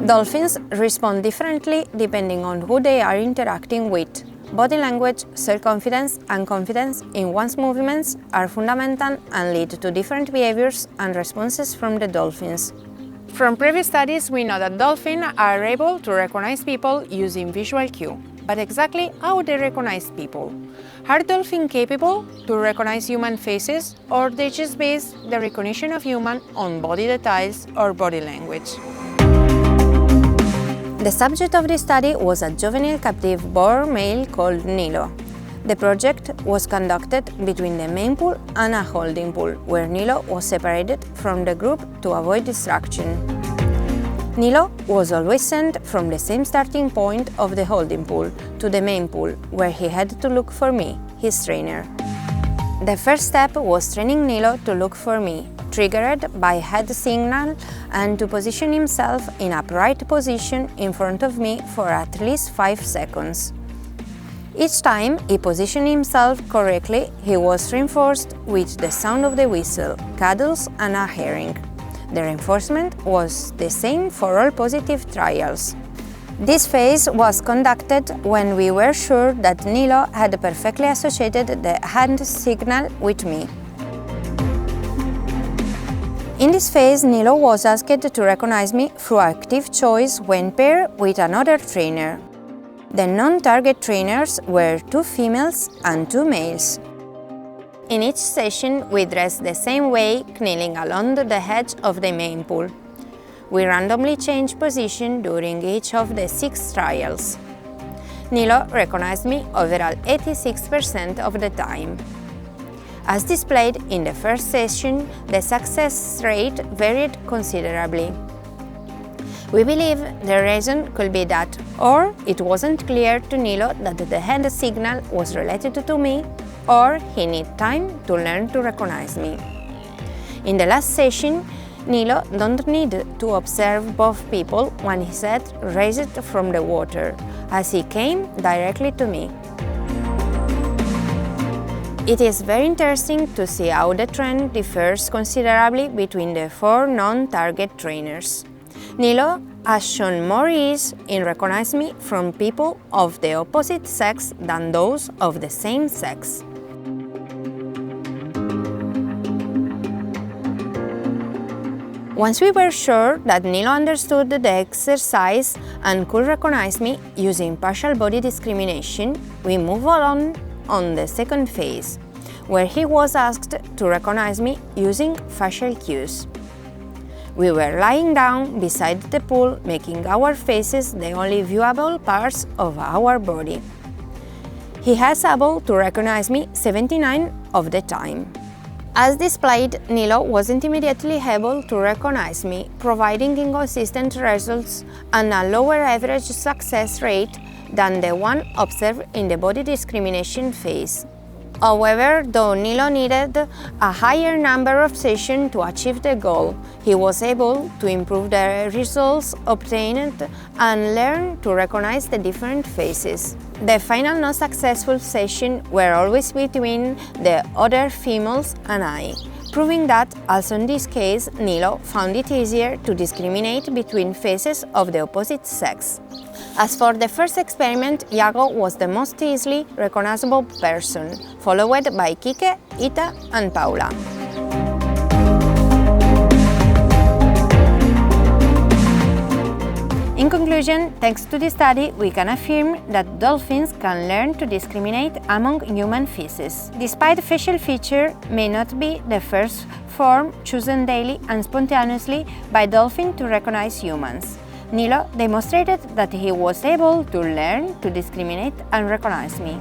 Dolphins respond differently depending on who they are interacting with. Body language, self-confidence, and confidence in one's movements are fundamental and lead to different behaviors and responses from the dolphins. From previous studies, we know that dolphins are able to recognize people using visual cue. But exactly how they recognize people? Are dolphins capable to recognize human faces, or they just base the recognition of humans on body details or body language? The subject of this study was a juvenile captive boar male called Nilo. The project was conducted between the main pool and a holding pool, where Nilo was separated from the group to avoid distraction. Nilo was always sent from the same starting point of the holding pool to the main pool, where he had to look for me, his trainer. The first step was training Nilo to look for me, triggered by head signal, and to position himself in a upright position in front of me for at least 5 seconds. Each time he positioned himself correctly, he was reinforced with the sound of the whistle, cuddles, and a herring. The reinforcement was the same for all positive trials. This phase was conducted when we were sure that Nilo had perfectly associated the hand signal with me. In this phase, Nilo was asked to recognize me through active choice when paired with another trainer. The non-target trainers were 2 females and 2 males. In each session, we dressed the same way, kneeling along the edge of the main pool. We randomly changed position during each of the 6 trials. Nilo recognized me overall 86% of the time. As displayed in the first session, the success rate varied considerably. We believe the reason could be that, or it wasn't clear to Nilo that the hand signal was related to me, or he needed time to learn to recognize me. In the last session, Nilo don't need to observe both people when his head raised from the water, as he came directly to me. It is very interesting to see how the trend differs considerably between the 4 non-target trainers. Nilo has shown more ease in recognizing me from people of the opposite sex than those of the same sex. Once we were sure that Nilo understood the exercise and could recognize me using partial body discrimination, we moved on the second phase, where he was asked to recognize me using facial cues. We were lying down beside the pool, making our faces the only viewable parts of our body. He was able to recognize me 79% of the time. As displayed, Nilo wasn't immediately able to recognize me, providing inconsistent results and a lower average success rate than the one observed in the body discrimination phase. However, though Nilo needed a higher number of sessions to achieve the goal, he was able to improve the results obtained and learn to recognize the different faces. The final non-successful sessions were always between the other females and I, proving that, also in this case, Nilo found it easier to discriminate between faces of the opposite sex. As for the first experiment, Iago was the most easily recognizable person, followed by Kike, Ita, and Paula. In conclusion, thanks to this study, we can affirm that dolphins can learn to discriminate among human faces. Despite facial feature may not be the first form chosen daily and spontaneously by dolphins to recognize humans, Nilo demonstrated that he was able to learn to discriminate and recognize me.